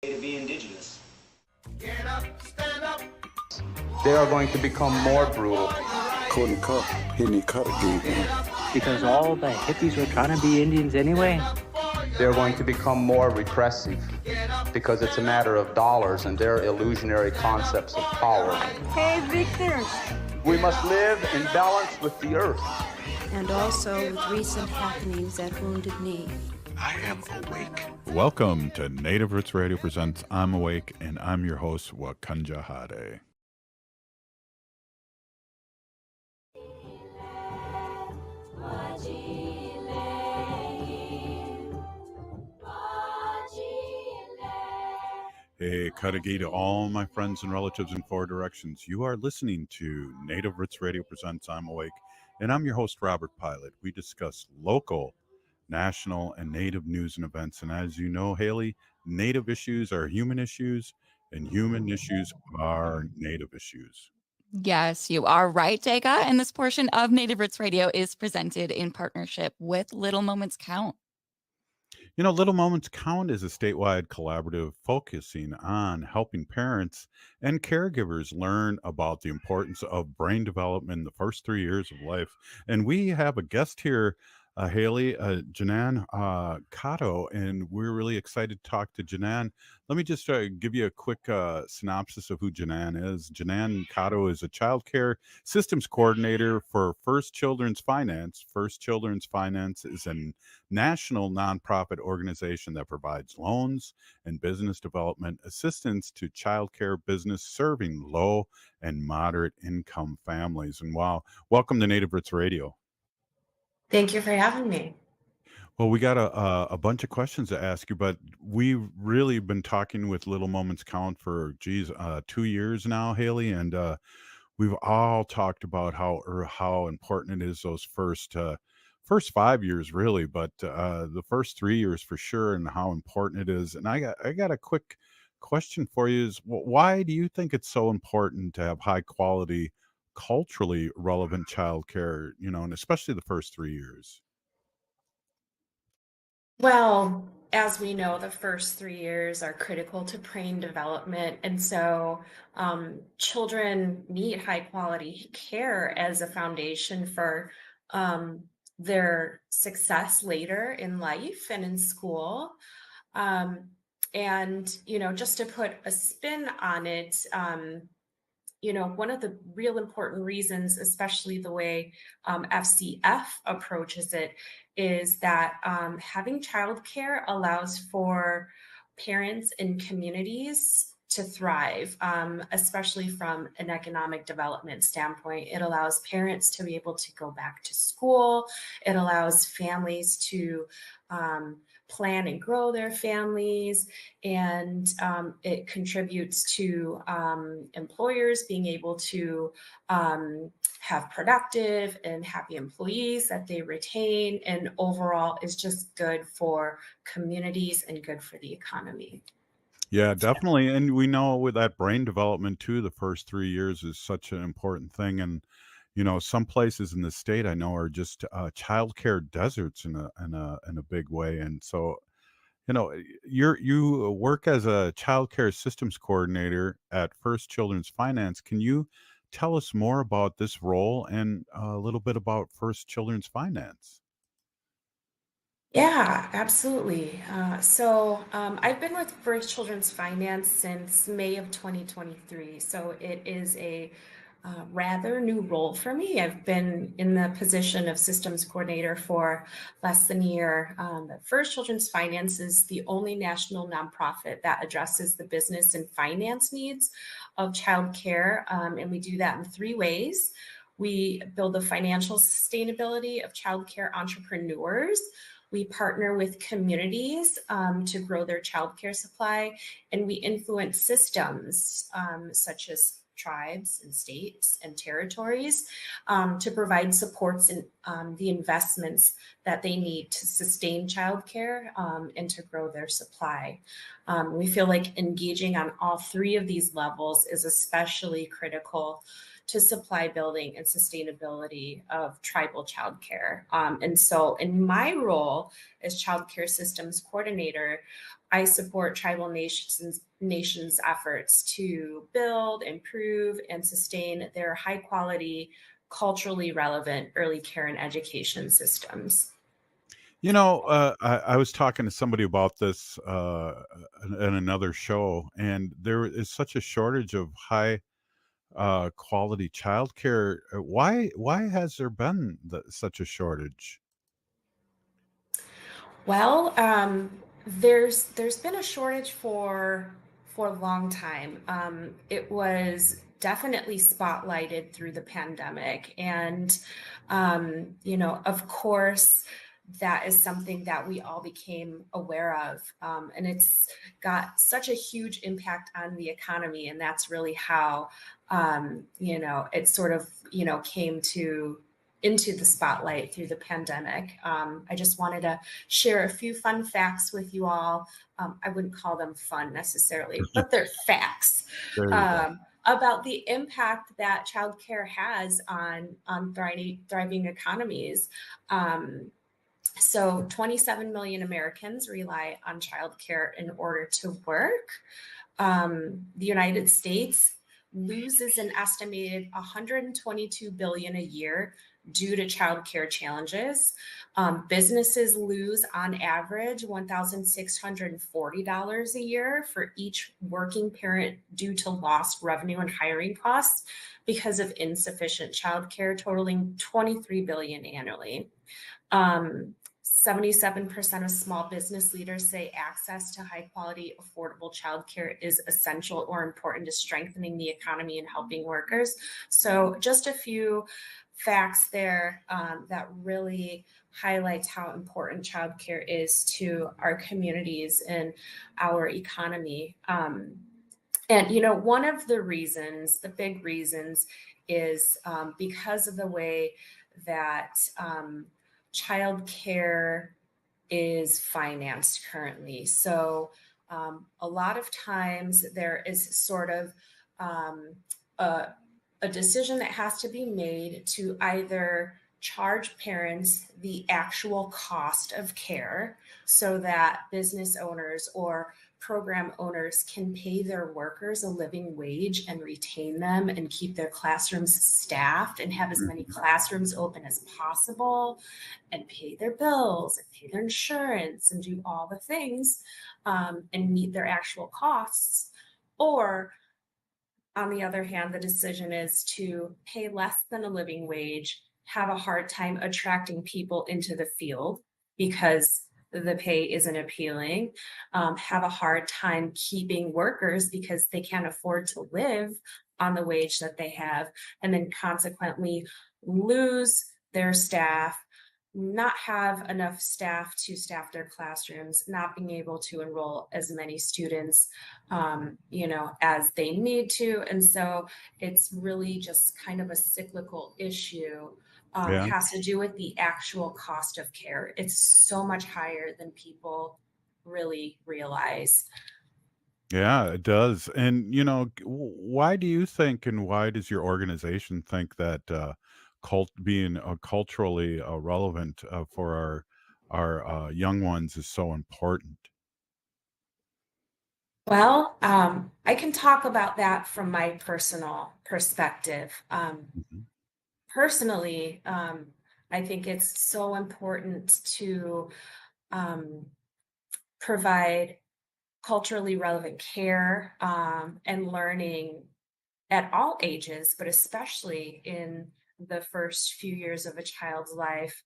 To be indigenous. Get up, stand up. They are going to become more brutal. Couldn't cut, hitting cut again. Because all the hippies were trying to be Indians anyway. They're going to become more repressive because it's a matter of dollars and their illusionary concepts of power. Hey, Victor. We must live in balance with the earth. And also with recent happenings at Wounded Knee. I am awake. Welcome to Native Roots Radio presents I'm Awake, and I'm your host, Wakanja Hade. Hey, Kadagi to all my friends and relatives in four directions. You are listening to Native Roots Radio presents I'm Awake, and I'm your host, Robert Pilot. We discuss local, national, and Native news and events. And as you know, Haley, Native issues are human issues, and human issues are Native issues. Yes, you are right, Dega. And this portion of Native Roots Radio is presented in partnership with Little Moments Count. You know, Little Moments Count is a statewide collaborative focusing on helping parents and caregivers learn about the importance of brain development in the first 3 years of life. And we have a guest here, Haley, Jannan Cotto, and we're really excited to talk to Jannan. Let me just give you a quick synopsis of who Jannan is. Jannan Cotto is a child care systems coordinator for First Children's Finance. First Children's Finance is a national nonprofit organization that provides loans and business development assistance to child care business serving low and moderate income families. And wow, welcome to Native Roots Radio. Thank you for having me. Well, we got a bunch of questions to ask you, but we've really been talking with Little Moments Count for 2 years now, Haley, and we've all talked about how important it is those first 5 years, really, but the first 3 years for sure, and how important it is. And I got a quick question for you: is why do you think it's so important to have high quality, culturally relevant childcare? You know, and especially the first 3 years. Well, as we know, the first 3 years are critical to brain development. And so children need high quality care as a foundation for their success later in life and in school. And, just to put a spin on it, one of the real important reasons, especially the way FCF approaches it, is that having childcare allows for parents and communities to thrive, especially from an economic development standpoint. It allows parents to be able to go back to school. It allows families to plan and grow their families, and it contributes to employers being able to have productive and happy employees that they retain, and overall is just good for communities and good for the economy. Yeah, definitely. And we know with that brain development too, the first 3 years is such an important thing. And some places in the state I know are just childcare deserts in a big way. And so, you work as a childcare systems coordinator at First Children's Finance. Can you tell us more about this role and a little bit about First Children's Finance? Yeah, absolutely. I've been with First Children's Finance since May of 2023. So it is a rather new role for me. I've been in the position of systems coordinator for less than a year. First Children's Finance is the only national nonprofit that addresses the business and finance needs of childcare, and we do that in three ways. We build the financial sustainability of childcare entrepreneurs. We partner with communities to grow their childcare supply, and we influence systems such as tribes and states and territories to provide supports and the investments that they need to sustain childcare and to grow their supply. We feel like engaging on all three of these levels is especially critical to supply building and sustainability of tribal childcare. And so in my role as childcare systems coordinator, I support tribal nations efforts to build, improve, and sustain their high quality, culturally relevant early care and education systems. I was talking to somebody about this in another show, and there is such a shortage of high quality childcare. Why has there been such a shortage? Well, there's been a shortage for a long time. It was definitely spotlighted through the pandemic, and of course, that is something that we all became aware of, and it's got such a huge impact on the economy, and that's really how it sort of came to into the spotlight through the pandemic. I just wanted to share a few fun facts with you all. I wouldn't call them fun necessarily, but they're facts There you go. about the impact that childcare has on thriving economies. So 27 million Americans rely on childcare in order to work. The United States loses an estimated 122 billion a year due to childcare challenges. Businesses lose on average $1,640 a year for each working parent due to lost revenue and hiring costs because of insufficient childcare, totaling 23 billion annually. 77% of small business leaders say access to high quality, affordable childcare is essential or important to strengthening the economy and helping workers. So, just a few facts there that really highlights how important childcare is to our communities and our economy. And one of the reasons, the big reasons, is because of the way that childcare is financed currently. So a lot of times there is sort of a decision that has to be made to either charge parents the actual cost of care so that business owners or program owners can pay their workers a living wage and retain them and keep their classrooms staffed and have as many classrooms open as possible and pay their bills and pay their insurance and do all the things and meet their actual costs. Or on the other hand, the decision is to pay less than a living wage, have a hard time attracting people into the field because the pay isn't appealing, have a hard time keeping workers because they can't afford to live on the wage that they have, and then consequently lose their staff, not have enough staff to staff their classrooms, not being able to enroll as many students, as they need to. And so it's really just kind of a cyclical issue. Yeah. Has to do with the actual cost of care. It's so much higher than people really realize. Yeah, it does. And why do you think, and why does your organization think that being culturally relevant for our young ones is so important? Well, I can talk about that from my personal perspective. Mhm. Personally, I think it's so important to um, provide culturally relevant care and learning at all ages, but especially in the first few years of a child's life,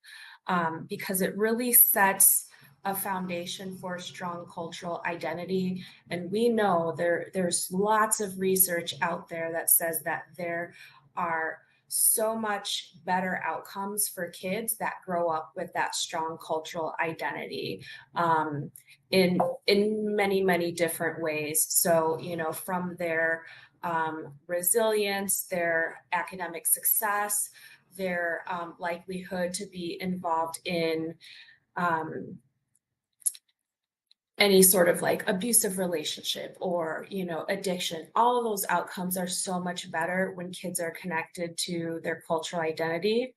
because it really sets a foundation for a strong cultural identity. And we know there's lots of research out there that says that there are so much better outcomes for kids that grow up with that strong cultural identity in many different ways. So from their resilience, their academic success, their likelihood to be involved in any sort of like abusive relationship or addiction. All of those outcomes are so much better when kids are connected to their cultural identity,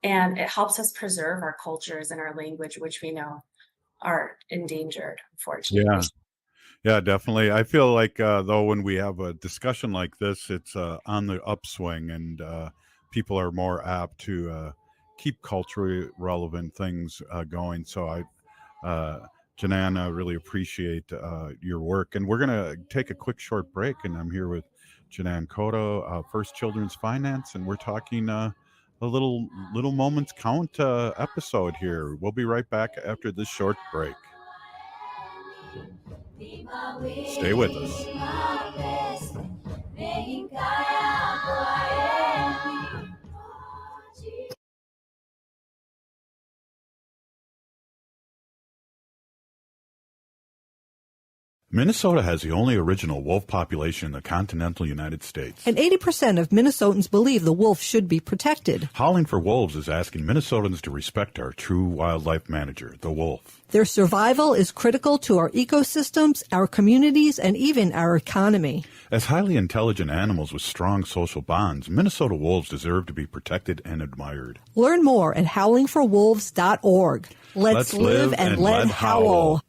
and it helps us preserve our cultures and our language, which we know are endangered, Yeah. unfortunately. Yeah, definitely. I feel like though when we have a discussion like this, it's on the upswing, and people are more apt to keep culturally relevant things going. So uh, Jannan, I really appreciate your work, and we're gonna take a quick short break. And I'm here with Jannan Cotto, First Children's Finance, and we're talking a little moments count episode here. We'll be right back after this short break. Stay with us. Minnesota has the only original wolf population in the continental United States. And 80% of Minnesotans believe the wolf should be protected. Howling for Wolves is asking Minnesotans to respect our true wildlife manager, the wolf. Their survival is critical to our ecosystems, our communities, and even our economy. As highly intelligent animals with strong social bonds, Minnesota wolves deserve to be protected and admired. Learn more at howlingforwolves.org. Let's live and let howl.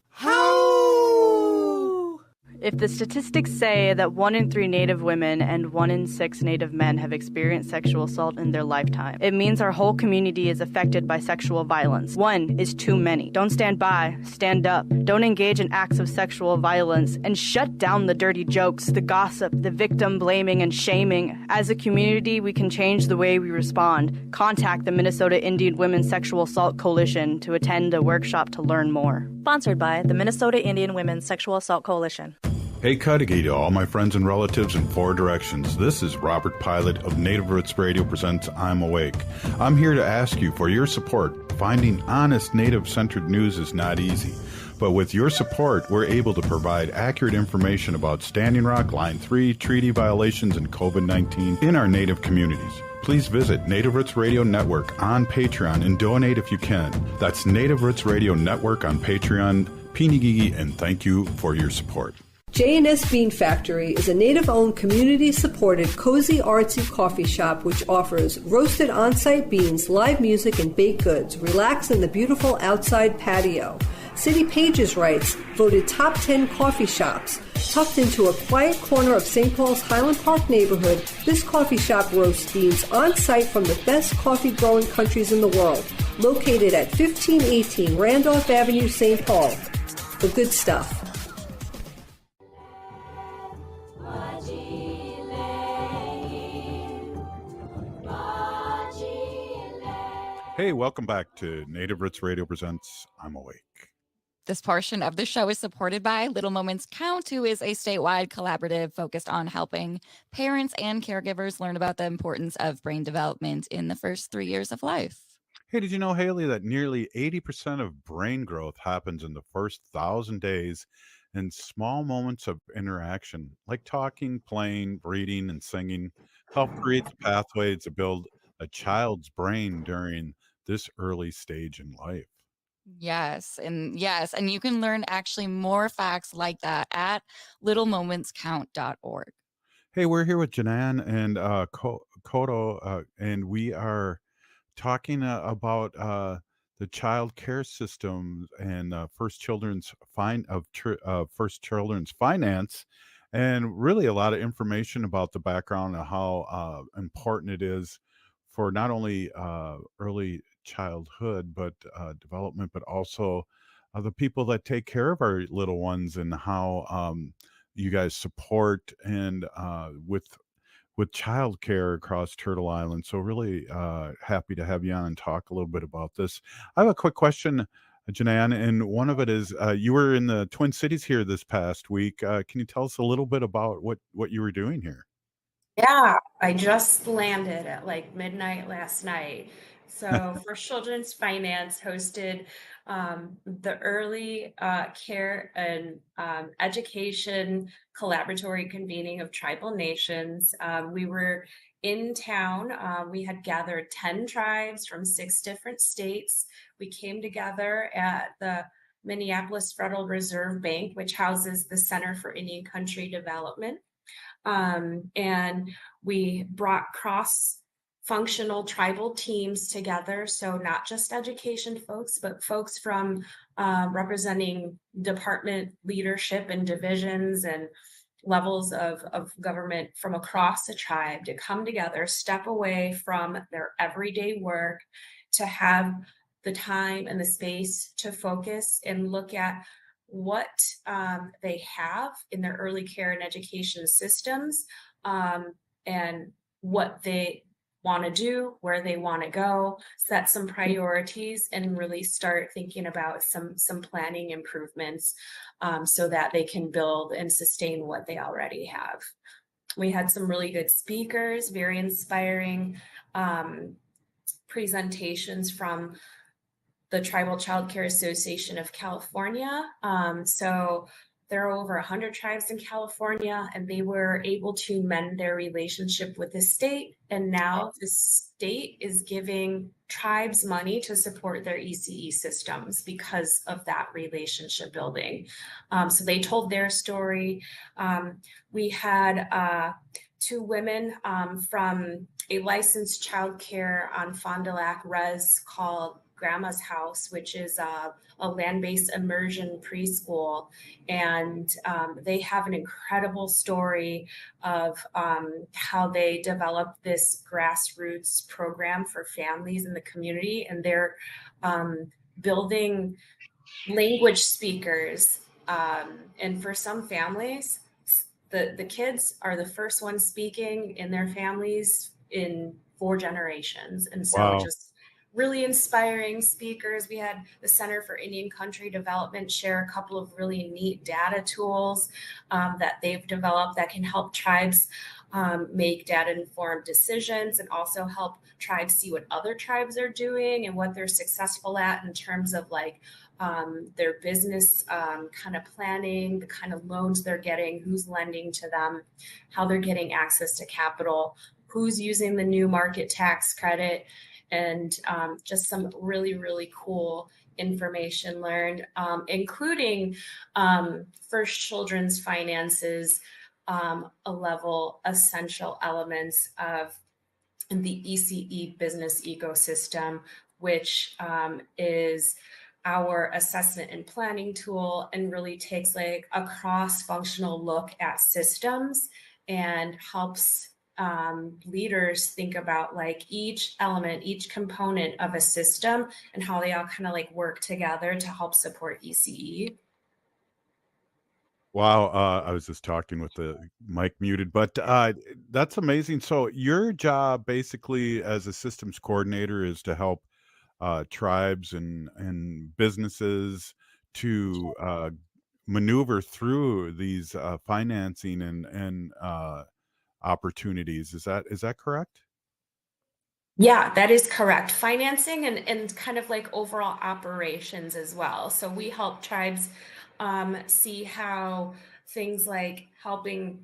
If the statistics say that 1 in 3 Native women and 1 in 6 Native men have experienced sexual assault in their lifetime, it means our whole community is affected by sexual violence. 1 is too many. Don't stand by, stand up. Don't engage in acts of sexual violence, and shut down the dirty jokes, the gossip, the victim blaming and shaming. As a community, we can change the way we respond. Contact the Minnesota Indian Women's Sexual Assault Coalition to attend a workshop to learn more. Sponsored by the Minnesota Indian Women's Sexual Assault Coalition. Hey, Cudahy to all my friends and relatives in 4 directions. This is Robert Pilot of Native Roots Radio presents I'm Awake. I'm here to ask you for your support. Finding honest Native-centered news is not easy. But with your support, we're able to provide accurate information about Standing Rock, Line 3, treaty violations, and COVID-19 in our Native communities. Please visit Native Roots Radio Network on Patreon and donate if you can. That's Native Roots Radio Network on Patreon. Pinigigi, and thank you for your support. J&S Bean Factory is a Native-owned, community-supported, cozy, artsy coffee shop which offers roasted on-site beans, live music, and baked goods. Relax in the beautiful outside patio. City Pages writes, voted top 10 coffee shops. Tucked into a quiet corner of St. Paul's Highland Park neighborhood, this coffee shop roasts beans on-site from the best coffee-growing countries in the world. Located at 1518 Randolph Avenue, St. Paul. The good stuff. Hey, welcome back to Native Roots Radio presents I'm Awake. This portion of the show is supported by Little Moments Count, who is a statewide collaborative focused on helping parents and caregivers learn about the importance of brain development in the first 3 years of life. Hey, did you know, Haley, that nearly 80% of brain growth happens in the first 1,000 days in small moments of interaction, like talking, playing, reading, and singing, help create the pathways to build a child's brain during this early stage in life. Yes, and you can learn actually more facts like that at littlemomentscount.org. Hey, we're here with Jannan and Cotto, and we are talking about the child care system and First Children's First Children's Finance, and really a lot of information about the background and how important it is for not only early childhood but development, but also the people that take care of our little ones, and how you guys support and with childcare across Turtle Island. So really happy to have you on and talk a little bit about this. I have a quick question, Jannan, and one of it is you were in the Twin Cities here this past week. Can you tell us a little bit about what you were doing here? Yeah, I just landed at like midnight last night. So First Children's Finance hosted the early care and education collaboratory convening of tribal nations. We were in town. We had gathered 10 tribes from 6 different states. We came together at the Minneapolis Federal Reserve Bank, which houses the Center for Indian Country Development. And we brought functional tribal teams together. So not just education folks, but folks from representing department leadership and divisions and levels of government from across the tribe to come together, step away from their everyday work to have the time and the space to focus and look at what they have in their early care and education systems, and what they want to do, where they want to go, set some priorities, and really start thinking about some planning improvements, so that they can build and sustain what they already have. We had some really good speakers, very inspiring presentations from the Tribal Child Care Association of California. So there are over 100 tribes in California, and they were able to mend their relationship with the state. And now the state is giving tribes money to support their ECE systems because of that relationship building. So they told their story. We had 2 women from a licensed childcare on Fond du Lac Res called Grandma's House, which is a land-based immersion preschool. And they have an incredible story of how they developed this grassroots program for families in the community. And they're building language speakers. And for some families, the kids are the first ones speaking in their families in 4 generations. And so Wow. just really inspiring speakers. We had the Center for Indian Country Development share a couple of really neat data tools that they've developed that can help tribes make data-informed decisions, and also help tribes see what other tribes are doing and what they're successful at in terms of like their business kind of planning, the kind of loans they're getting, who's lending to them, how they're getting access to capital, who's using the new market tax credit, and just some really, really cool information learned, including First Children's finances, a level essential elements of the ECE business ecosystem, which is our assessment and planning tool, and really takes like a cross-functional look at systems and helps leaders think about like each element, each component of a system, and how they all kind of like work together to help support ECE. Wow, I was just talking with the mic muted, but that's amazing. So your job basically as a systems coordinator is to help tribes and businesses to maneuver through these financing and opportunities. Is that correct? Yeah, that is correct. Financing and kind of like overall operations as well. So we help tribes see how things like helping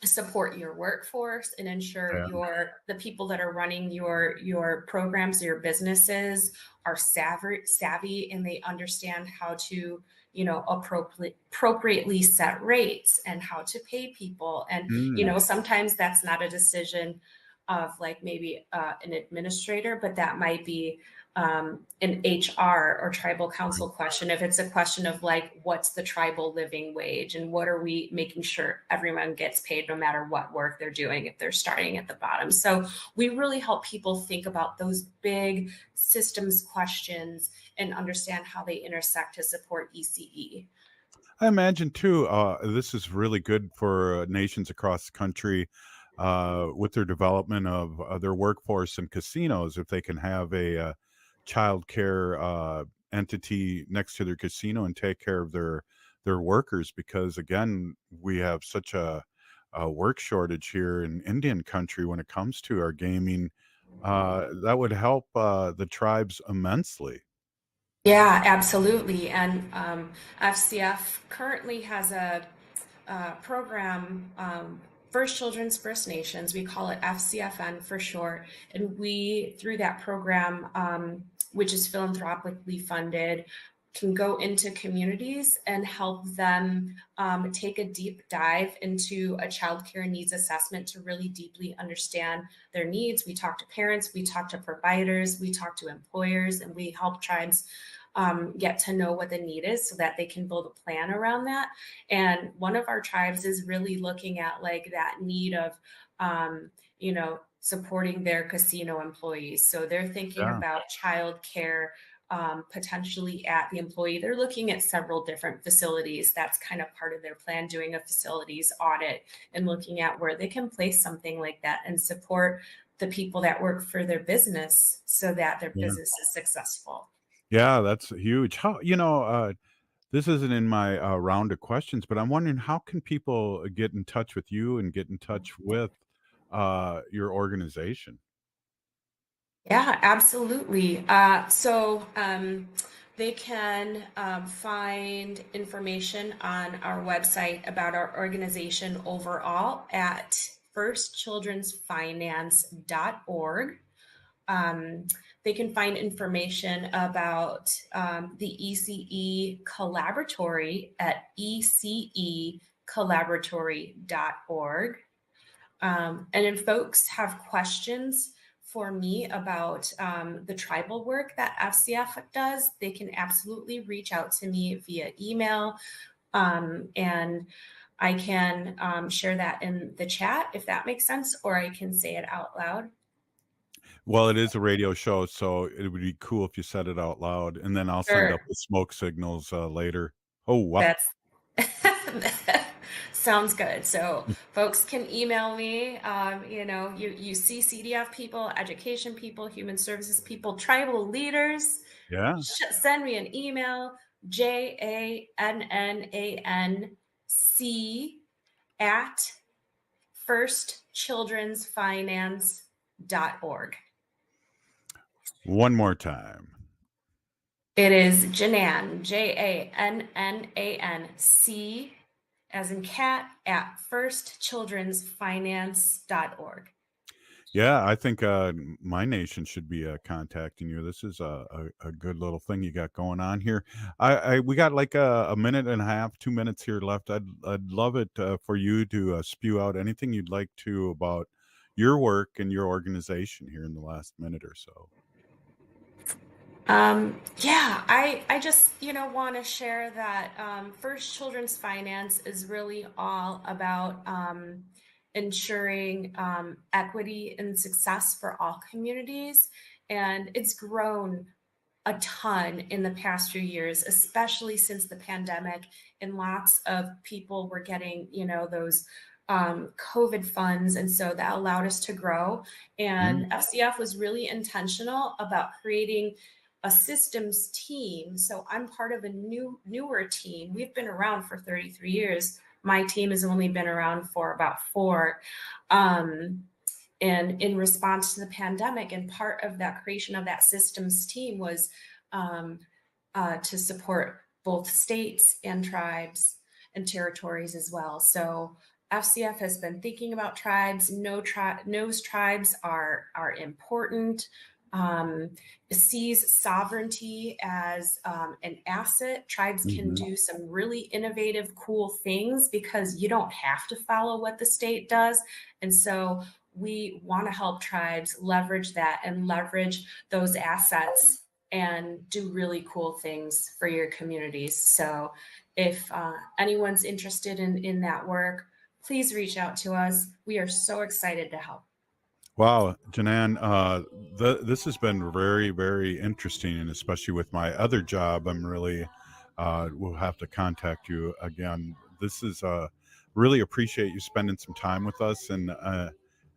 support your workforce and ensure Yeah. the people that are running your programs, your businesses are savvy, and they understand how to appropriately set rates and how to pay people. And Mm. sometimes that's not a decision of like maybe an administrator, but that might be an HR or tribal council question. If it's a question of like, what's the tribal living wage and what are we making sure everyone gets paid no matter what work they're doing if they're starting at the bottom. So we really help people think about those big systems questions and understand how they intersect to support ECE. I imagine too, this is really good for nations across the country with their development of their workforce and casinos. If they can have a child care entity next to their casino and take care of their workers, because again, we have such a work shortage here in Indian country when it comes to our gaming. That would help the tribes immensely. Yeah, absolutely. And FCF currently has a program, First Children's First Nations. We call it FCFN for short. And we, through that program, which is philanthropically funded, can go into communities and help them take a deep dive into a child care needs assessment to really deeply understand their needs. We talk to parents, we talk to providers, we talk to employers, and we help tribes get to know what the need is so that they can build a plan around that. And one of our tribes is really looking at like that need of, supporting their casino employees. So they're thinking Yeah. about child care potentially at the employee. They're looking at several different facilities. That's kind of part of their plan, doing a facilities audit and looking at where they can place something like that and support the people that work for their business so that their Yeah. business is successful. Yeah, that's huge. How, this isn't in my round of questions, but I'm wondering how can people get in touch with you and get in touch with your organization? Yeah, absolutely. They can find information on our website about our organization overall at firstchildrensfinance.org. They can find information about the ECE Collaboratory at ececollaboratory.org. And if folks have questions for me about the tribal work that FCF does, they can absolutely reach out to me via email. And I can share that in the chat if that makes sense, or I can say it out loud. Well, it is a radio show, so it would be cool if you said it out loud, and then I'll send up Sure. the smoke signals later. Oh, wow. That's sounds good. So folks can email me. You see CDF people, education people, human services people, tribal leaders. Yeah. Send me an email, JANNANC at firstchildrensfinance.org. One more time. It is Jannan, JANNANC, as in cat, at firstchildrensfinance.org. Yeah, I think my nation should be contacting you. This is a good little thing you got going on here. We got like a minute and a half, 2 minutes here left. I'd love it for you to spew out anything you'd like to about your work and your organization here in the last minute or so. I just, want to share that First Children's Finance is really all about ensuring equity and success for all communities. And it's grown a ton in the past few years, especially since the pandemic, and lots of people were getting, those COVID funds. And so that allowed us to grow. And FCF was really intentional about creating a systems team. So I'm part of a newer team. We've been around for 33 years. My team has only been around for about 4. And in response to the pandemic, and part of that creation of that systems team was to support both states and tribes and territories as well. So FCF has been thinking about tribes. Knows tribes are important. Sees sovereignty as an asset. Tribes can do some really innovative, cool things because you don't have to follow what the state does. And so we want to help tribes leverage that and leverage those assets and do really cool things for your communities. So if anyone's interested in that work, please reach out to us. We are so excited to help. Wow, Jannan, this has been very, very interesting, and especially with my other job, I'm really will have to contact you again. This is really appreciate you spending some time with us and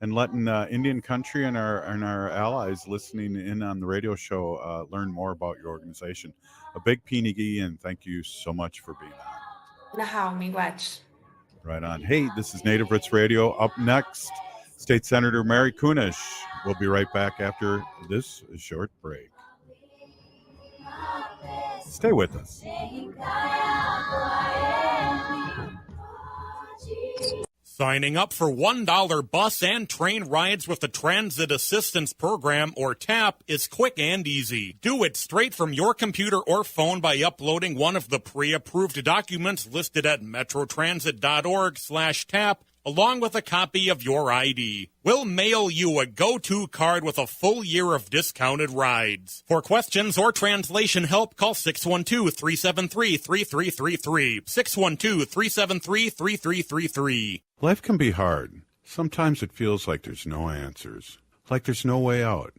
letting Indian country and our allies listening in on the radio show learn more about your organization. A big pinigi, and thank you so much for being on. Nahau miigwech. Right on. Hey, this is Native Roots Radio. Up next, State Senator Mary Kunesh. We'll be right back after this short break. Stay with us. Signing up for $1 bus and train rides with the Transit Assistance Program, or TAP, is quick and easy. Do it straight from your computer or phone by uploading one of the pre-approved documents listed at metrotransit.org/TAP, along with a copy of your ID. We'll mail you a go-to card with a full year of discounted rides. For questions or translation help, call 612-373-3333. 612-373-3333. Life can be hard. Sometimes it feels like there's no answers, like there's no way out.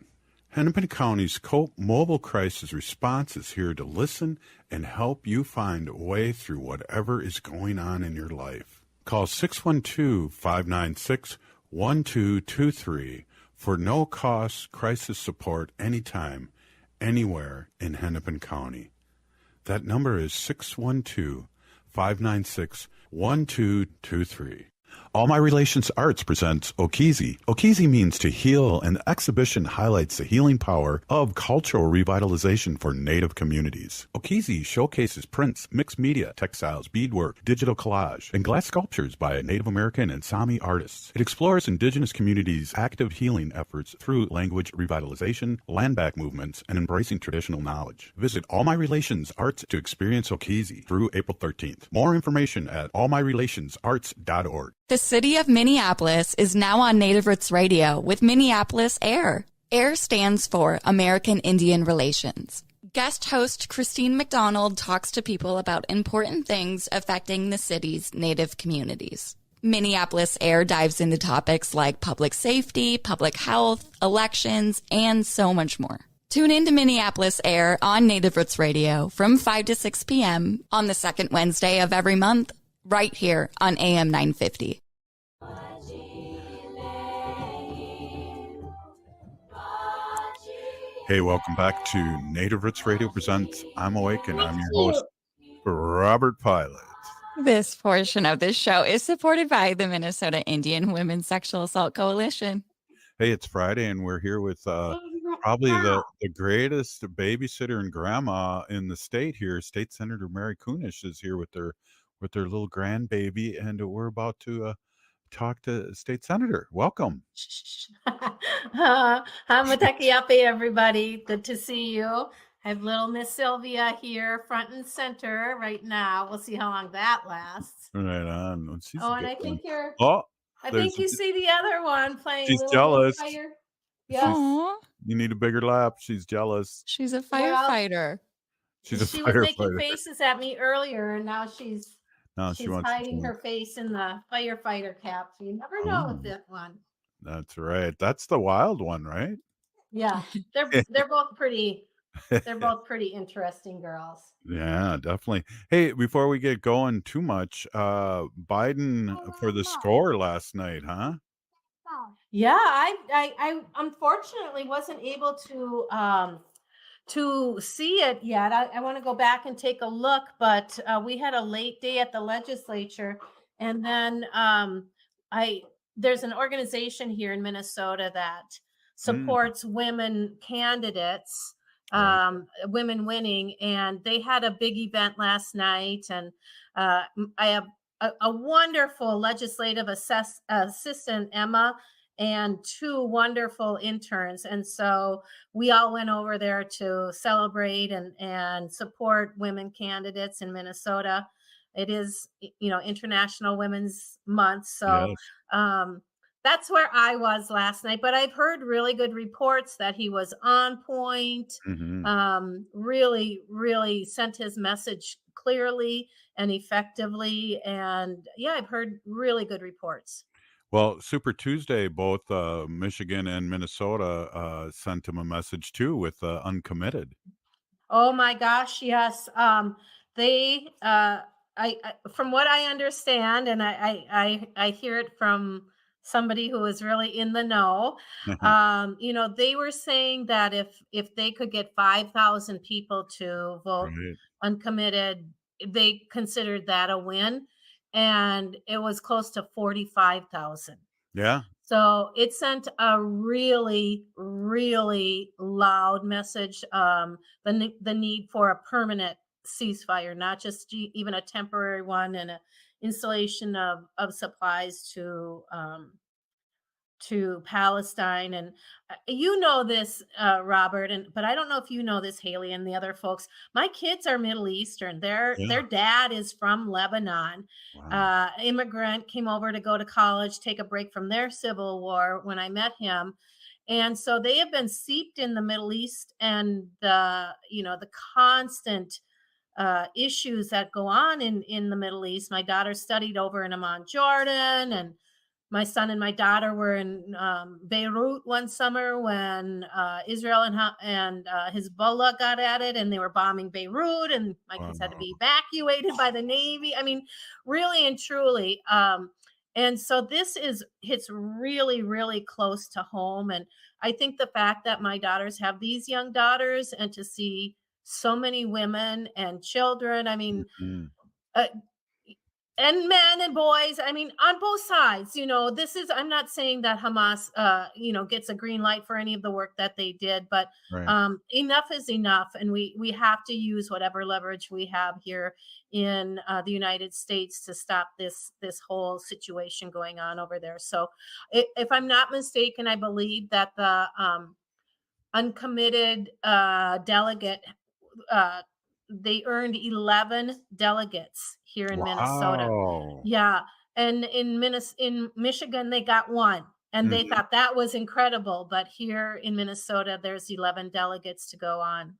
Hennepin County's COPE Mobile Crisis Response is here to listen and help you find a way through whatever is going on in your life. Call 612-596-1223 for no-cost crisis support anytime, anywhere in Hennepin County. That number is 612-596-1223. All My Relations Arts presents Okizi. Okizi means to heal, and the exhibition highlights the healing power of cultural revitalization for Native communities. Okizi showcases prints, mixed media, textiles, beadwork, digital collage, and glass sculptures by Native American and Sami artists. It explores Indigenous communities' active healing efforts through language revitalization, land back movements, and embracing traditional knowledge. Visit All My Relations Arts to experience Okizi through April 13th. More information at allmyrelationsarts.org. The city of Minneapolis is now on Native Roots Radio with Minneapolis AIR. AIR stands for American Indian Relations. Guest host Christine McDonald talks to people about important things affecting the city's Native communities. Minneapolis AIR dives into topics like public safety, public health, elections, and so much more. Tune in to Minneapolis AIR on Native Roots Radio from 5 to 6 p.m. on the second Wednesday of every month, right here on AM 950. Hey, welcome back to Native Roots Radio Presents I'm Awake, and I'm your host, Robert Pilot. This portion of this show is supported by the Minnesota Indian Women's Sexual Assault Coalition. Hey, it's Friday, and we're here with probably the greatest babysitter and grandma in the state here. State Senator Mary Kunesh is here with their little grandbaby, and we're about to talk to State Senator. Welcome. Hamatakiape, everybody. Good to see you. I have little Miss Sylvia here, front and center right now. We'll see how long that lasts. Right on. And I think you're. Oh, I think you see the other one playing. She's jealous. Fire. Yes. You need a bigger lap. She's jealous. She's a firefighter. She was making faces at me earlier, and now she's she wants hiding her face in the firefighter cap. So you never know with that one. That's right. That's the wild one, right? Yeah, they're both pretty. They're both pretty interesting girls. Yeah, definitely. Hey, before we get going too much, Biden for the score last night, huh? Yeah, I unfortunately wasn't able to see it yet. I want to go back and take a look, but we had a late day at the legislature, and then there's an organization here in Minnesota that supports women candidates, women winning, and they had a big event last night, and I have a wonderful legislative assistant, Emma, and two wonderful interns. And so we all went over there to celebrate and support women candidates in Minnesota. It is, International Women's Month. So that's where I was last night. But I've heard really good reports that he was on point, really, really sent his message clearly and effectively. And yeah, I've heard really good reports. Well, Super Tuesday, both Michigan and Minnesota sent him a message too with uncommitted. Oh my gosh, yes. They, from what I understand, and I hear it from somebody who is really in the know. They were saying that if they could get 5,000 people to vote uncommitted, they considered that a win. And it was close to 45,000. Yeah. So it sent a really, really loud message. The need for a permanent ceasefire, not just even a temporary one, and installation of supplies to Palestine. And you know this, Robert, and but I don't know if you know this, Haley, and the other folks. My kids are Middle Eastern. Their Yeah. dad is from Lebanon. Wow. Immigrant, came over to go to college, take a break from their civil war when I met him. And so they have been seeped in the Middle East and the constant issues that go on in the Middle East. My daughter studied over in Amman, Jordan, and my son and my daughter were in Beirut one summer when Israel and Hezbollah got at it, and they were bombing Beirut, and my kids had to Wow. be evacuated by the Navy. I mean, really and truly. And so this hits really, really close to home. And I think the fact that my daughters have these young daughters, and to see so many women and children, I mean, Mhm. uh, and men and boys, I mean, on both sides, I'm not saying that Hamas, gets a green light for any of the work that they did, but Right. enough is enough. And we have to use whatever leverage we have here in the United States to stop this whole situation going on over there. So if I'm not mistaken, I believe that the uncommitted delegate, uh, they earned 11 delegates here in Minnesota. Wow. Yeah, and in Michigan they got one, and they Mhm. thought that was incredible. But here in Minnesota, there's 11 delegates to go on.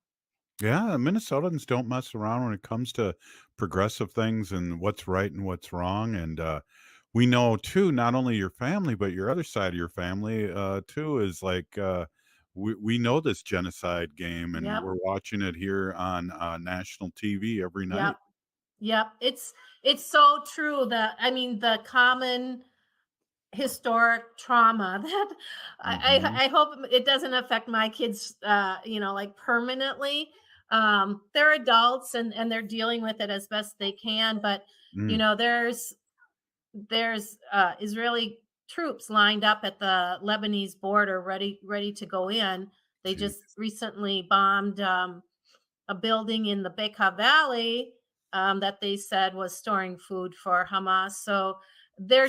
Yeah, Minnesotans don't mess around when it comes to progressive things and what's right and what's wrong. And we know too, not only your family, but your other side of your family too is like we know this genocide game, and Yep, we're watching it here on national TV every yep, night. yep. It's so true that, I mean, the common historic trauma that Hmm. I hope it doesn't affect my kids, like permanently. They're adults, and they're dealing with it as best they can, but Mm, there's Israeli troops lined up at the Lebanese border, ready to go in. They geez. just recently bombed a building in the Bekaa Valley, that they said was storing food for Hamas. So they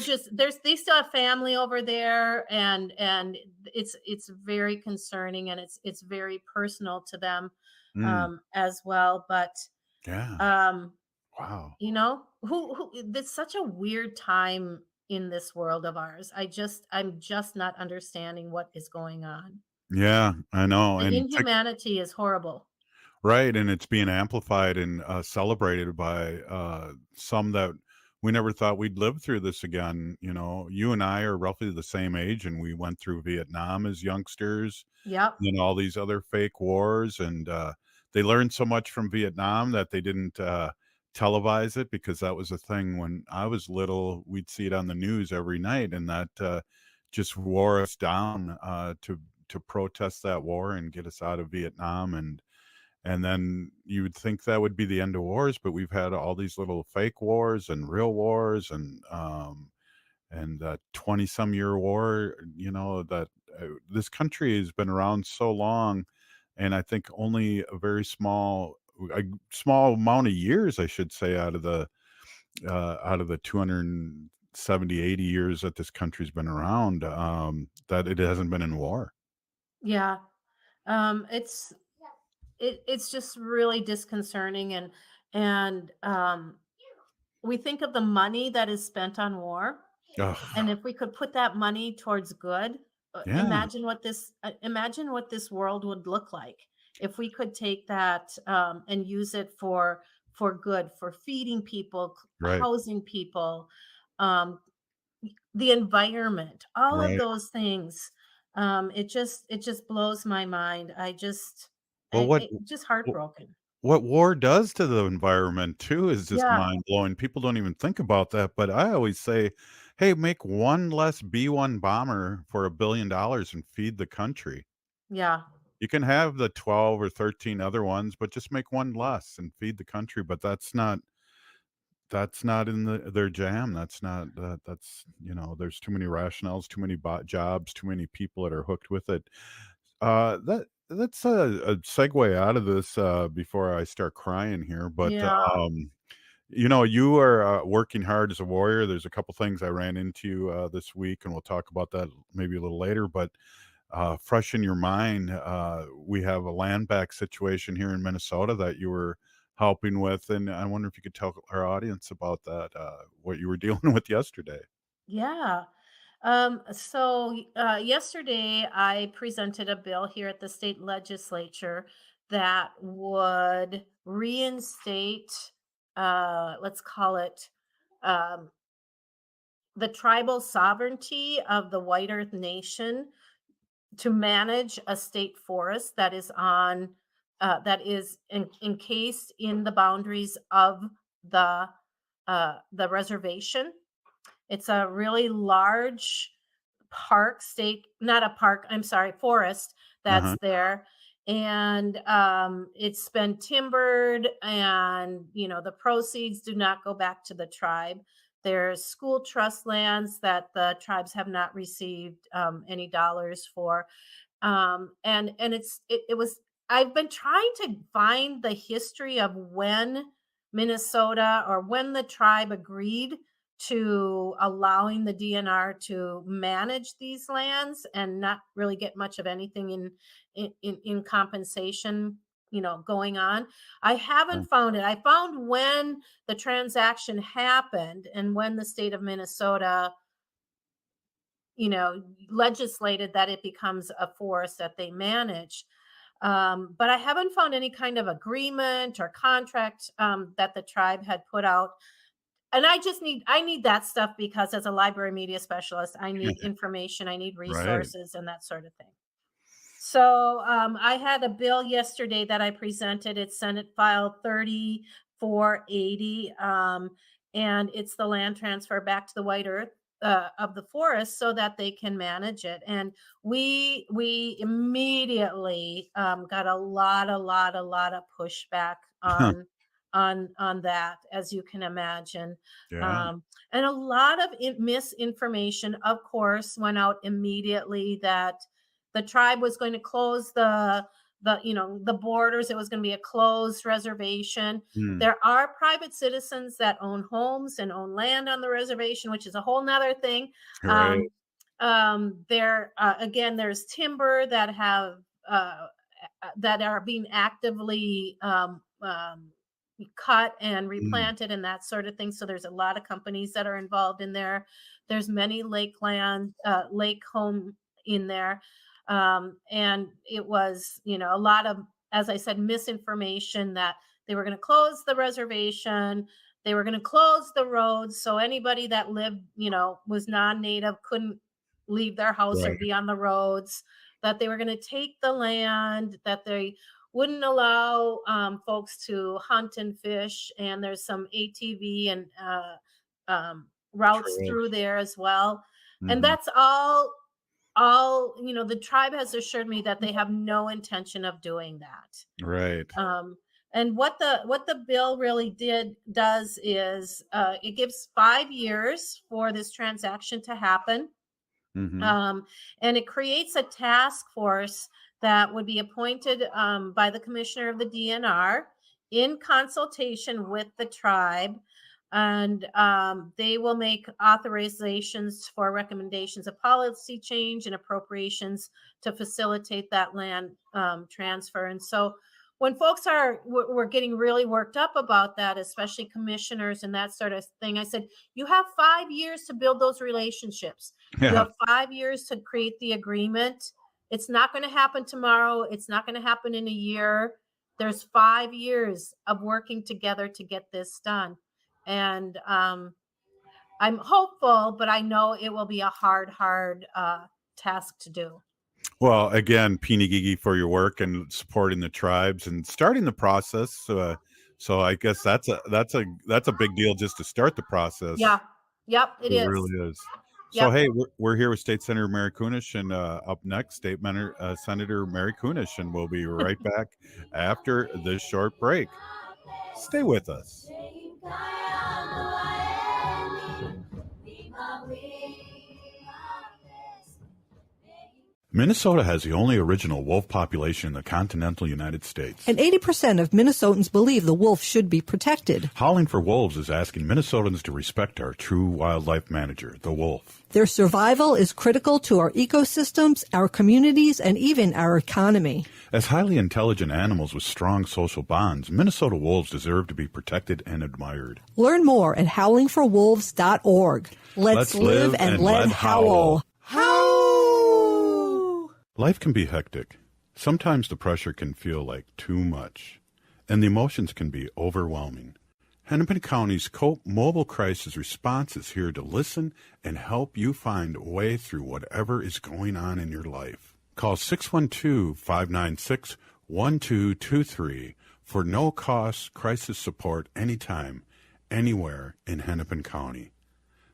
still have family over there, and it's very concerning, and it's very personal to them, Mm, as well. But yeah. um, Wow. who it's such a weird time in this world of ours. I'm just not understanding what is going on. Yeah, I know. The And inhumanity is horrible. right, and it's being amplified and, celebrated by, some that we never thought we'd live through this again. You and I are roughly the same age, and we went through Vietnam as youngsters, Yep. and all these other fake wars, and, they learned so much from Vietnam that they didn't, televise it because that was a thing when I was little. We'd see it on the news every night, and that, just wore us down, to protest that war and get us out of Vietnam. And then you would think that would be the end of wars, but we've had all these little fake wars and real wars, and 20 some year war, that this country has been around so long. And I think only a small amount of years, I should say, out of the 270, 80 years that this country's been around, that it hasn't been in war. Yeah. It's it's just really disconcerting, and we think of the money that is spent on war, Ugh. and if we could put that money towards good, Yeah. imagine what this world would look like if we could take that, and use it for good, for feeding people, Right. housing people, um, the environment, all of Right. those things. It just blows my mind. Well, Just wh- heartbroken. what war does to the environment too is just Yeah, mind blowing. People don't even think about that, but I always say, "Hey, make one less B-1 bomber for $1 billion and feed the country." yeah, You can have the 12 or 13 other ones, but just make one less and feed the country. But that's not in their jam. That's not that's there's too many rationales, too many jobs, too many people that are hooked with it. That's a segue out of this before I start crying here. But yeah. You are working hard as a warrior. There's a couple things I ran into this week, and we'll talk about that maybe a little later. But fresh in your mind, we have a land back situation here in Minnesota that you were helping with, and I wonder if you could tell our audience about that, what you were dealing with yesterday. Yeah. Yesterday I presented a bill here at the state legislature that would reinstate, let's call it, um, the tribal sovereignty of the White Earth Nation to manage a state forest that is encased in the boundaries of the the reservation. It's a really large not a park, I'm sorry, forest Uh-huh. that's there. And it's been timbered, and the proceeds do not go back to the tribe. There's school trust lands that the tribes have not received any dollars for. It was I've been trying to find the history of when Minnesota, or when the tribe agreed to allowing the DNR to manage these lands and not really get much of anything in compensation, going on. I haven't found it. I found when the transaction happened and when the state of Minnesota legislated that it becomes a forest that they manage. But I haven't found any kind of agreement or contract that the tribe had put out. And I need that stuff, because as a library media specialist, I need information, I need Right. resources and that sort of thing. So I had a bill yesterday that I presented. It's Senate File 3480, and it's the land transfer back to the White Earth of the forest so that they can manage it. And we immediately got a lot of pushback on that, as you can imagine. Yeah. And a lot of misinformation, of course, went out immediately, that the tribe was going to close the borders. It was going to be a closed reservation. Mm. There are private citizens that own homes and own land on the reservation, which is a whole nother thing. Right. There again, there's timber that are being actively cut and Mm. replanted and that sort of thing. So there's a lot of companies that are involved in there. There's many lake home in there. And it was, a lot of, as I said, misinformation that they were going to close the reservation. They were going to close the roads. So anybody that lived, was non-native, couldn't leave their house or Right. be on the roads, that they were going to take the land, that they wouldn't allow folks to hunt and fish. And there's some ATV and routes Trails. through there as well. And Mhm. that's the tribe has assured me that they have no intention of doing that. Right. And what the bill really does is it gives 5 years for this transaction to happen. Mhm. um, and it creates a task force that would be appointed by the commissioner of the DNR in consultation with the tribe. And they will make authorizations for recommendations of policy change and appropriations to facilitate that land transfer. And so when folks we're getting really worked up about that, especially commissioners and that sort of thing, I said, you have 5 years to build those relationships. You Yeah. have 5 years to create the agreement. It's not going to happen tomorrow. It's not going to happen in a year. There's 5 years of working together to get this done. And I'm hopeful, but I know it will be a hard task to do. Well, again, Peony Gigi for your work and supporting the tribes and starting the process. So I guess that's a big deal just to start the process. Yeah. Yep, it It is. really is. So Yep. hey, we're here with State Senator Mary Kunesh, and up next, Senator Mary Kunesh, and we'll be right back after this short break. Stay with us. Minnesota has the only original wolf population in the continental United States. And 80% of Minnesotans believe the wolf should be protected. Howling for Wolves is asking Minnesotans to respect our true wildlife manager, the wolf. Their survival is critical to our ecosystems, our communities, and even our economy. As highly intelligent animals with strong social bonds, Minnesota wolves deserve to be protected and admired. Learn more at howlingforwolves.org. Let's live and let howl. Life can be hectic. Sometimes the pressure can feel like too much, and the emotions can be overwhelming. Hennepin County's COPE Mobile Crisis Response is here to listen and help you find a way through whatever is going on in your life. Call 612-596-1223 for no-cost crisis support anytime, anywhere in Hennepin County.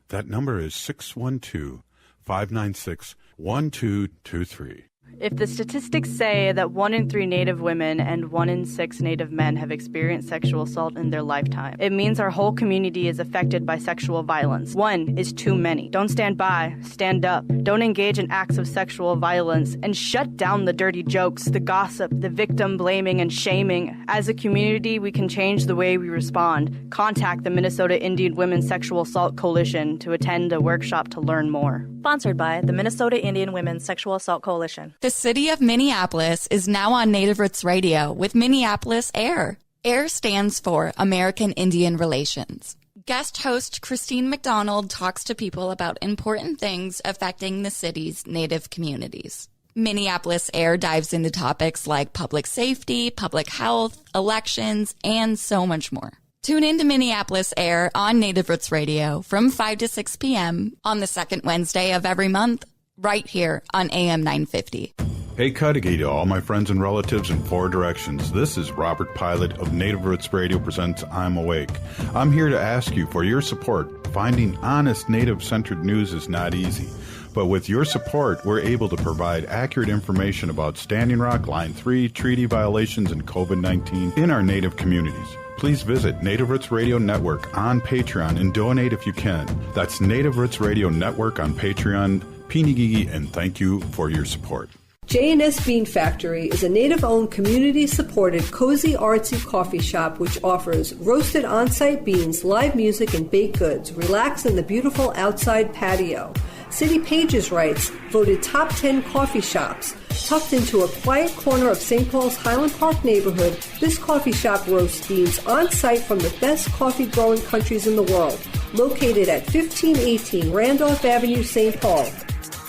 That number is 612-596-1223. If the statistics say that 1 in 3 Native women and 1 in 6 Native men have experienced sexual assault in their lifetime, it means our whole community is affected by sexual violence. 1 is too many. Don't stand by, stand up. Don't engage in acts of sexual violence, and shut down the dirty jokes, the gossip, the victim blaming and shaming. As a community, we can change the way we respond. Contact the Minnesota Indian Women's Sexual Assault Coalition to attend a workshop to learn more. Sponsored by the Minnesota Indian Women's Sexual Assault Coalition. The city of Minneapolis is now on Native Roots Radio with Minneapolis AIR. AIR stands for American Indian Relations. Guest host Christine McDonald talks to people about important things affecting the city's Native communities. Minneapolis AIR dives into topics like public safety, public health, elections, and so much more. Tune in to Minneapolis AIR on Native Roots Radio from 5 to 6 p.m. on the second Wednesday of every month, right here on AM 950. Hey, Cudahy to all my friends and relatives in 4 directions. This is Robert Pilot of Native Roots Radio presents I'm Awake. I'm here to ask you for your support. Finding honest Native-centered news is not easy. But with your support, we're able to provide accurate information about Standing Rock, Line 3, treaty violations, and COVID-19 in our Native communities. Please visit Native Roots Radio Network on Patreon and donate if you can. That's Native Roots Radio Network on Patreon. Pinigigi, and thank you for your support. J&S Bean Factory is a native-owned, community-supported, cozy, artsy coffee shop which offers roasted on-site beans, live music, and baked goods. Relax in the beautiful outside patio. City Pages writes, voted top 10 coffee shops. Tucked into a quiet corner of St. Paul's Highland Park neighborhood, this coffee shop roasts beans on-site from the best coffee-growing countries in the world. Located at 1518 Randolph Avenue, St. Paul.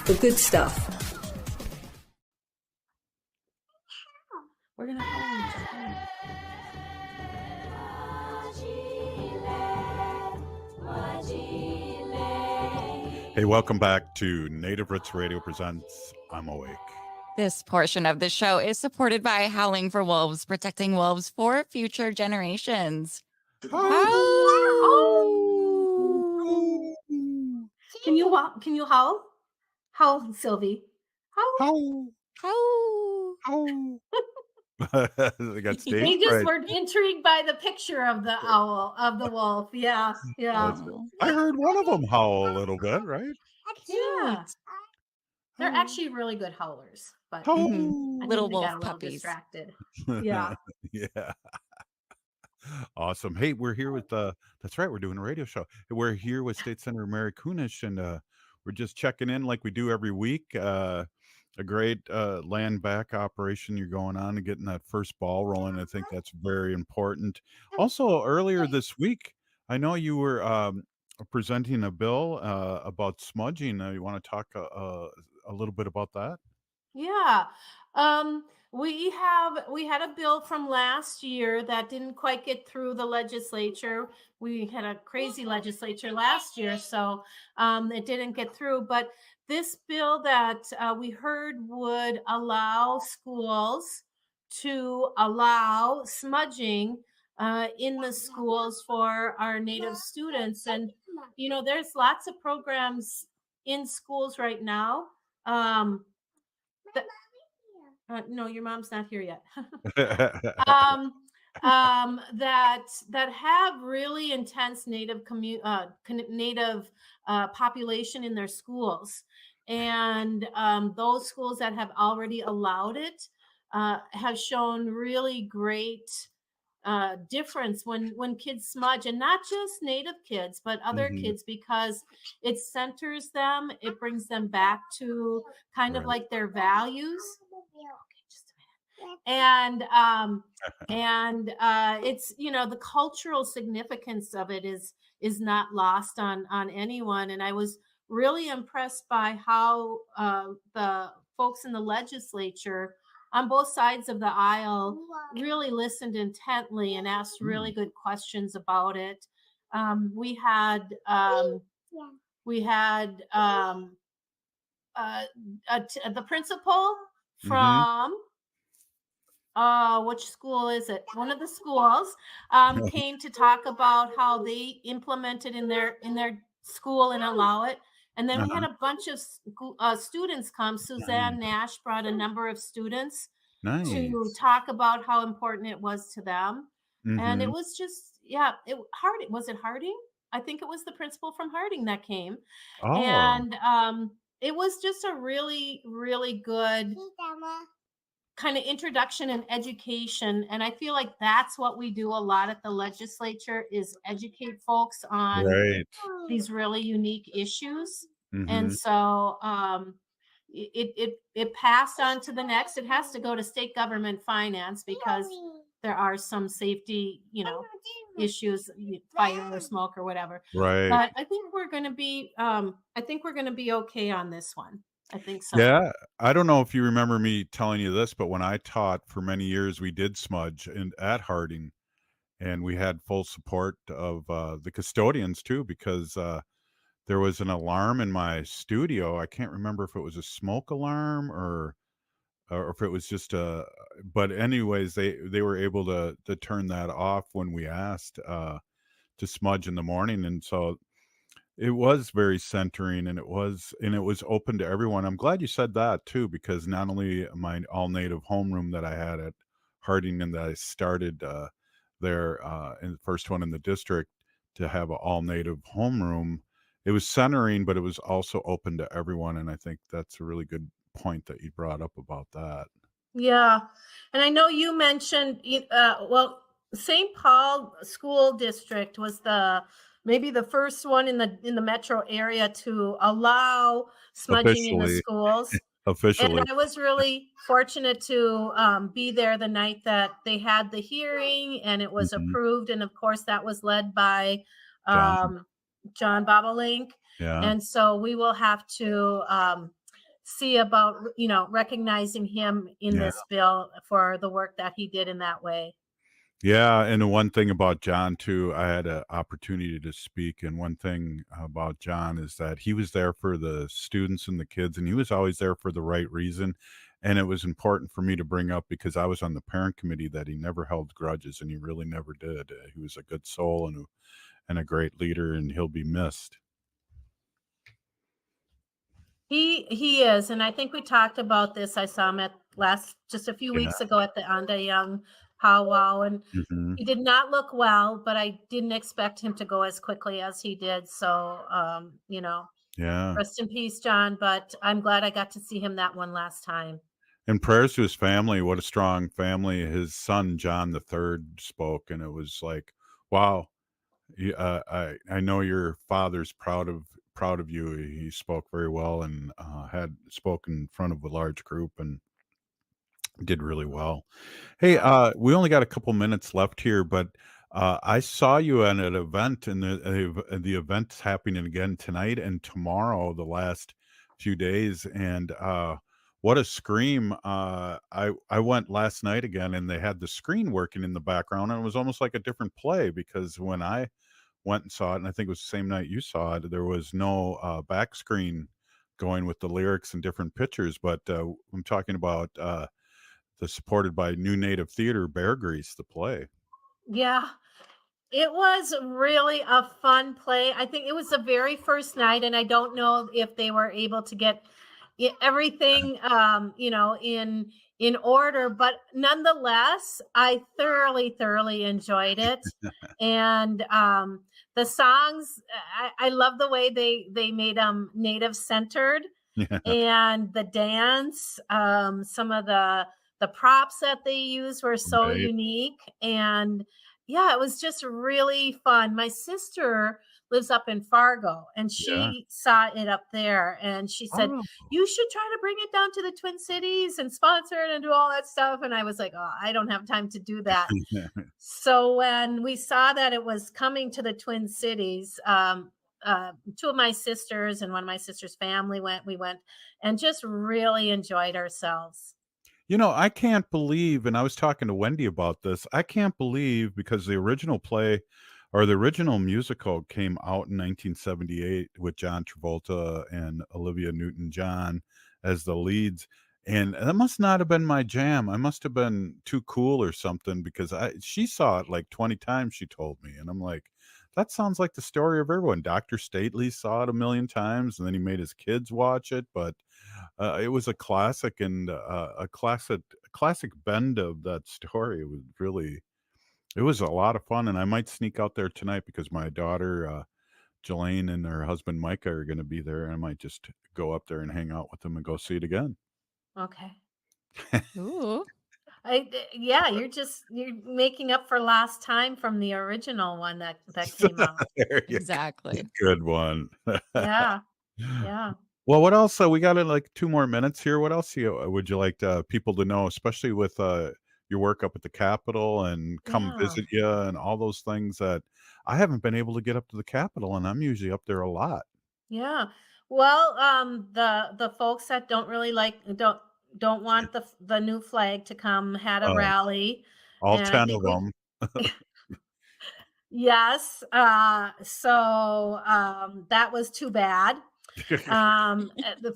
The good stuff. We're going to Hey, welcome back to Native Roots Radio presents I'm Awake. This portion of the show is supported by Howling for Wolves, protecting wolves for future generations. Oh. Can you howl? Howl, Sylvie. Howl. Howl. Howl. They got stage They just fright. were intrigued by the picture of the owl, of the wolf. Yeah, yeah. I heard one of them howl a little bit, right? Yeah. They're actually really good howlers, but Howl. I think Little they wolf got a little puppies. distracted. Yeah. Yeah. Awesome. Hey, we're here with that's right, we're doing a radio show. We're here with State Senator Mary Kunesh, and we're just checking in like we do every week. A great land back operation you're going on and getting that first ball rolling. I think that's very important. Also, earlier this week, I know you were presenting a bill about smudging. You want to talk a little bit about that? Yeah. We had a bill from last year that didn't quite get through the legislature. We had a crazy legislature last year, so it didn't get through. But this bill that we heard would allow schools to allow smudging in the schools for our Native students. And, you know, there's lots of programs in schools right now. No, your mom's not here yet. That have really intense Native Native population in their schools, And those schools that have already allowed it have shown really great difference when kids smudge, and not just Native kids, but other Hmm. kids, because it centers them, it brings them back to kind of Right. like their values. Okay, just a minute. And it's, you know, the cultural significance of it is not lost on anyone. And I was really impressed by how the folks in the legislature on both sides of the aisle really listened intently and asked really good questions about it. We had we had the principal Hmm. from which school is it? One of the schools came to talk about how they implemented in their school and allow it. And then we had Uh-huh. a bunch of students come. Suzanne Nash brought a number of students to Nice. talk about how important it was to them. And it Hmm. was just, yeah, it Harding. Was it Harding? I think it was the principal from Harding that came. Oh, And it was just a really, really good kind of introduction and education. And I feel like that's what we do a lot at the legislature, is educate folks on right. these really unique issues. And Hmm. so it passed on to the next. It has to go to state government finance because there are some safety, you know, issues, fire or smoke or whatever. Right. But I think we're going to be okay on this one. I think so. Yeah, I don't know if you remember me telling you this, but when I taught for many years, we did smudge at Harding, and we had full support of the custodians too, because there was an alarm in my studio. I can't remember if it was a smoke alarm or if it was just a. But anyways, they were able to turn that off when we asked to smudge in the morning, and so it was very centering, and it was open to everyone. I'm glad you said that too, because not only my all native homeroom that I had at Harding and that I started there in the first one in the district to have an all native homeroom, it was centering, but it was also open to everyone. And I think that's a really good point that you brought up about that. Yeah. And I know you mentioned, well, St. Paul School District was maybe the first one in the metro area to allow smudging in the Officially, schools. And officially. I was really fortunate to be there the night that they had the hearing and it was Hmm. approved. And of course, that was led by John. John Bobolink. Yeah. And so we will have to see about, you know, recognizing him in Yeah. this bill for the work that he did in that way. Yeah, and the one thing about John too, I had an opportunity to speak, and one thing about John is that he was there for the students and the kids, and he was always there for the right reason. And it was important for me to bring up because I was on the parent committee that he never held grudges, and he really never did. He was a good soul and a great leader, and he'll be missed. He is, and I think we talked about this. I saw him at just a few Yeah. weeks ago at the Anda Young powwow, and Hmm. he did not look well, but I didn't expect him to go as quickly as he did. So, you know, Yeah. rest in peace, John. But I'm glad I got to see him that one last time. And prayers to his family. What a strong family. His son John the Third spoke, and it was like, wow. I know your father's proud of you. He spoke very well and had spoken in front of a large group and did really well. Hey, we only got a couple minutes left here, but I saw you at an event, and the event's happening again tonight and tomorrow, the last few days, and what a scream! I went last night again, and they had the screen working in the background, and it was almost like a different play because when I went and saw it, and I think it was the same night you saw it, there was no back screen going with the lyrics and different pictures, but I'm talking about the supported by New Native Theater, Bear Grease, the play. Yeah, it was really a fun play. I think it was the very first night, and I don't know if they were able to get everything, you know, in order, but nonetheless, I thoroughly enjoyed it. And the songs, I love the way they made them native centered. Yeah. and the dance, some of the props that they used were so Right. unique, and yeah, it was just really fun. My sister lives up in Fargo, and Yeah. she saw it up there, and she said, Oh. "You should try to bring it down to the Twin Cities and sponsor it and do all that stuff." And I was like, "Oh, I don't have time to do that." So when we saw that it was coming to the Twin Cities, two of my sisters and one of my sister's family went. We went and just really enjoyed ourselves. I can't believe, and I was talking to Wendy about this. I can't believe because the original play or the original musical came out in 1978 with John Travolta and Olivia Newton-John as the leads. And that must not have been my jam. I must have been too cool or something because she saw it like 20 times, she told me. And I'm like, that sounds like the story of everyone. Dr. Stately saw it a million times and then he made his kids watch it. But it was a classic and a classic bend of that story. It was a lot of fun, and I might sneak out there tonight because my daughter Jelaine and her husband Micah are going to be there. And I might just go up there and hang out with them and go see it again. Okay. Ooh. Yeah, you're making up for lost time from the original one that came out. There you go. Exactly. Good one. Yeah. Yeah. Well, what else? We got like 2 more minutes here. What else would you like people to know, especially with your work up at the Capitol and come Yeah. visit you and all those things that I haven't been able to get up to the Capitol, and I'm usually up there a lot. Yeah. Well, the folks that don't want the new flag to come had a Oh, rally, all and I 10 think of we them. yes. That was too bad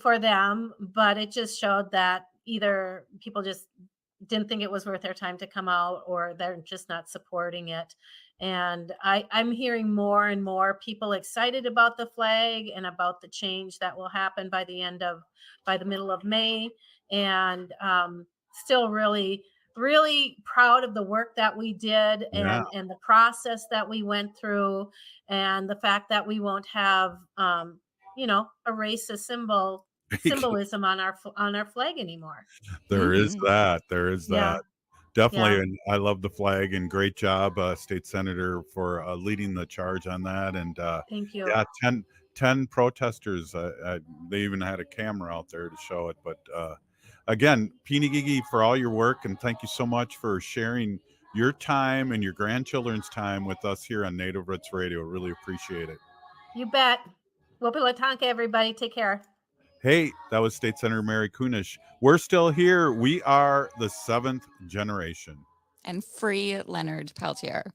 for them, but it just showed that either people just didn't think it was worth their time to come out or they're just not supporting it. And I'm hearing more and more people excited about the flag and about the change that will happen by the middle of May. And still really proud of the work that we did Yeah. and the process that we went through, and the fact that we won't have a racist symbolism on our flag anymore. There is Mhm. that. There is Yeah. that. Definitely, Yeah. and I love the flag and great job, State Senator, for leading the charge on that. And Thank you. yeah, 10 protesters. They even had a camera out there to show it. But again, Peony Gigi, for all your work, and thank you so much for sharing your time and your grandchildren's time with us here on Native Roots Radio. Really appreciate it. You bet. Wopalatonka, everybody. Take care. Hey, that was State Senator Mary Kunesh. We're still here. We are the seventh generation. And free Leonard Peltier.